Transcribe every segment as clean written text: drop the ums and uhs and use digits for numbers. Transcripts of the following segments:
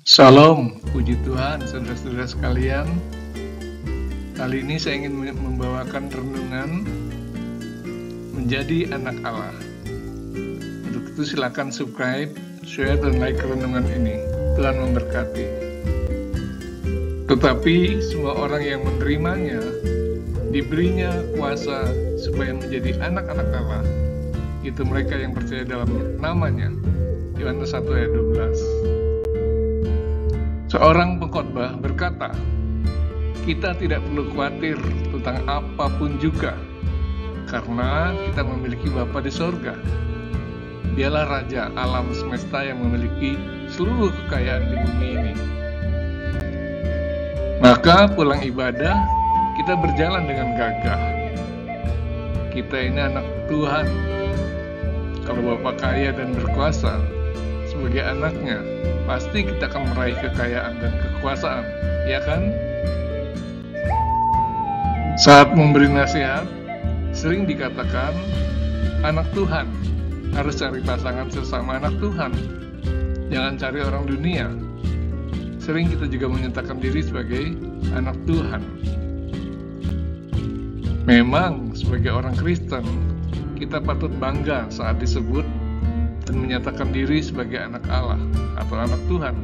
Shalom, puji Tuhan, saudara-saudara sekalian. Kali ini saya ingin membawakan renungan menjadi anak Allah. Untuk itu silakan subscribe, share, dan like renungan ini. Tuhan memberkati. Tetapi semua orang yang menerimanya diberinya kuasa supaya menjadi anak-anak Allah. Itu mereka yang percaya dalam namanya. Yohanes 1 ayat 12. Seorang pengkhotbah berkata, kita tidak perlu khawatir tentang apapun juga, karena kita memiliki Bapa di sorga. Dialah Raja alam semesta yang memiliki seluruh kekayaan di bumi ini. Maka pulang ibadah, kita berjalan dengan gagah. Kita ini anak Tuhan. Kalau Bapa kaya dan berkuasa, sebagai anaknya, pasti kita akan meraih kekayaan dan kekuasaan, ya kan? Saat memberi nasihat, sering dikatakan, anak Tuhan harus cari pasangan sesama anak Tuhan, jangan cari orang dunia. Sering kita juga menyatakan diri sebagai anak Tuhan. Memang sebagai orang Kristen, kita patut bangga saat disebut dan menyatakan diri sebagai anak Allah atau anak Tuhan.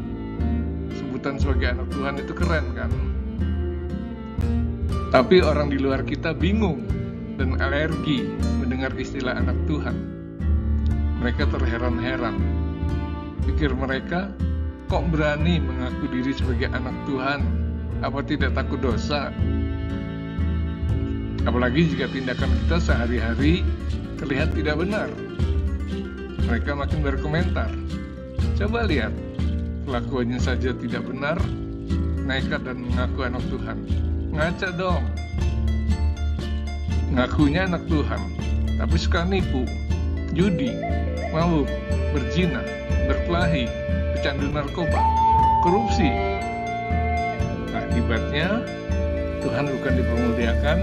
Sebutan sebagai anak Tuhan itu keren kan? Tapi orang di luar kita bingung dan alergi mendengar istilah anak Tuhan. Mereka terheran-heran. Pikir mereka, kok berani mengaku diri sebagai anak Tuhan? Apa tidak takut dosa? Apalagi jika tindakan kita sehari-hari terlihat tidak benar. Mereka makin berkomentar, coba lihat, kelakuannya saja tidak benar, nekat dan mengaku anak Tuhan. Ngaca dong. Ngakunya anak Tuhan, tapi suka nipu, judi, mabuk, berzina, berkelahi, pecandu narkoba, korupsi. Akibatnya, Tuhan bukan dipermuliakan,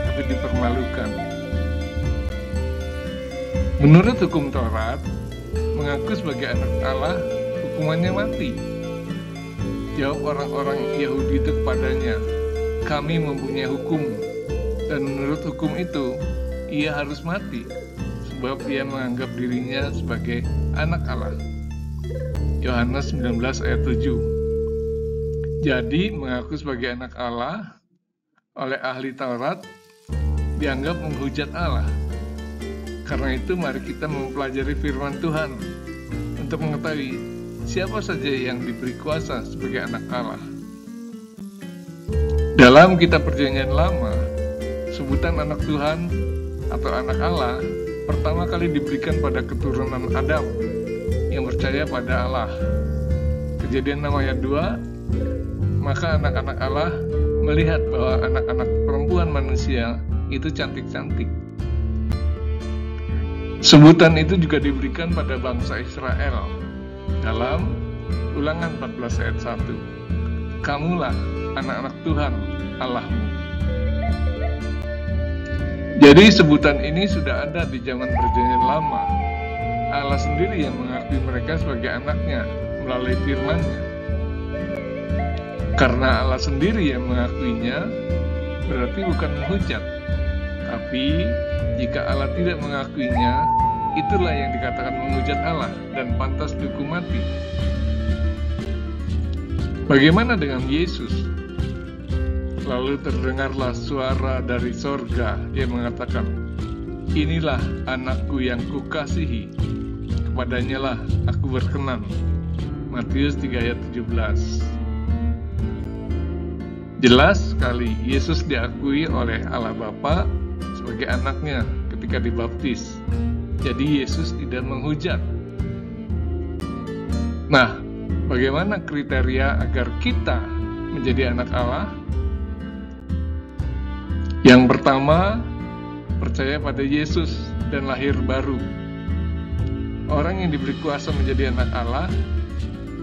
tapi dipermalukan. Menurut hukum Taurat, mengaku sebagai anak Allah, hukumannya mati. Jawab orang-orang Yahudi itu kepadanya, kami mempunyai hukum, dan menurut hukum itu, ia harus mati, sebab ia menganggap dirinya sebagai anak Allah. Yohanes 19 ayat 7. Jadi, mengaku sebagai anak Allah, oleh ahli Taurat, dianggap menghujat Allah. Karena itu mari kita mempelajari firman Tuhan untuk mengetahui siapa saja yang diberi kuasa sebagai anak Allah. Dalam kitab Perjanjian Lama, sebutan anak Tuhan atau anak Allah pertama kali diberikan pada keturunan Adam yang percaya pada Allah. Kejadian 6 ayat 2, maka anak-anak Allah melihat bahwa anak-anak perempuan manusia itu cantik-cantik. Sebutan itu juga diberikan pada bangsa Israel dalam Ulangan 14 ayat 1. Kamulah anak-anak Tuhan Allahmu. Jadi sebutan ini sudah ada di zaman Perjanjian Lama. Allah sendiri yang mengakui mereka sebagai anaknya melalui firman-Nya. Karena Allah sendiri yang mengakuinya, berarti bukan menghujat. Tapi jika Allah tidak mengakuinya, itulah yang dikatakan menghujat Allah dan pantas dihukum mati. Bagaimana dengan Yesus? Lalu terdengarlah suara dari sorga yang mengatakan, inilah anakku yang kukasihi, kepadanya lah aku berkenan. Matius 3 ayat 17. Jelas sekali Yesus diakui oleh Allah Bapa sebagai anaknya ketika dibaptis. Jadi Yesus tidak menghujat. Nah, bagaimana kriteria agar kita menjadi anak Allah? Yang pertama, percaya pada Yesus dan lahir baru. Orang yang diberi kuasa menjadi anak Allah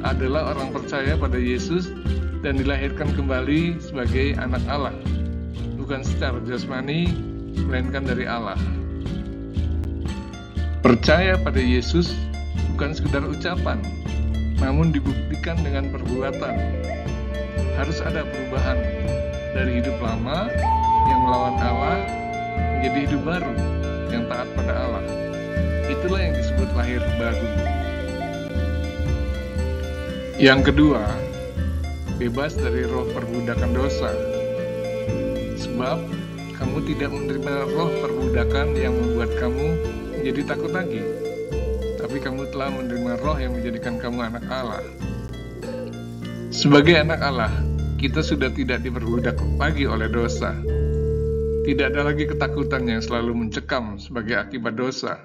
adalah orang percaya pada Yesus dan dilahirkan kembali sebagai anak Allah, bukan secara jasmani, melainkan dari Allah. Percaya pada Yesus bukan sekedar ucapan, namun dibuktikan dengan perbuatan. Harus ada perubahan dari hidup lama yang melawan Allah menjadi hidup baru yang taat pada Allah. Itulah yang disebut lahir baru. Yang kedua, bebas dari roh perbudakan dosa. Sebab kamu tidak menerima roh perbudakan yang membuat kamu menjadi takut lagi, tapi kamu telah menerima roh yang menjadikan kamu anak Allah. Sebagai anak Allah, kita sudah tidak diperbudak lagi oleh dosa. Tidak ada lagi ketakutan yang selalu mencekam sebagai akibat dosa.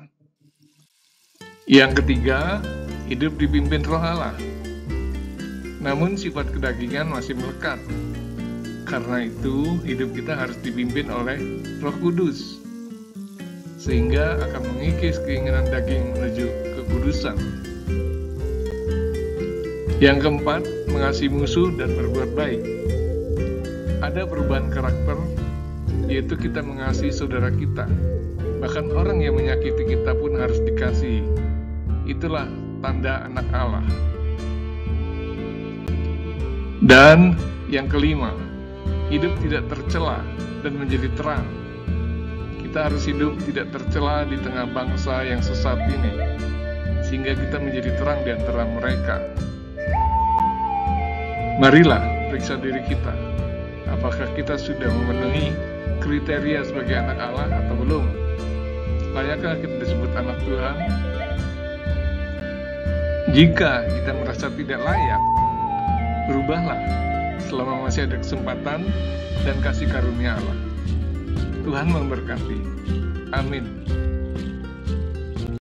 Yang ketiga, hidup dipimpin roh Allah. Namun sifat kedagingan masih melekat. Karena itu, hidup kita harus dipimpin oleh Roh Kudus, sehingga akan mengikis keinginan daging menuju kekudusan. Yang keempat, mengasihi musuh dan berbuat baik. Ada perubahan karakter, yaitu kita mengasihi saudara kita. Bahkan orang yang menyakiti kita pun harus dikasihi. Itulah tanda anak Allah. Dan yang kelima, hidup tidak tercela dan menjadi terang. Kita harus hidup tidak tercela di tengah bangsa yang sesat ini, sehingga kita menjadi terang di antara mereka. Marilah periksa diri kita, apakah kita sudah memenuhi kriteria sebagai anak Allah atau belum? Layakkah kita disebut anak Tuhan? Jika kita merasa tidak layak, berubahlah selama masih ada kesempatan dan kasih karunia Allah. Tuhan memberkati. Amin.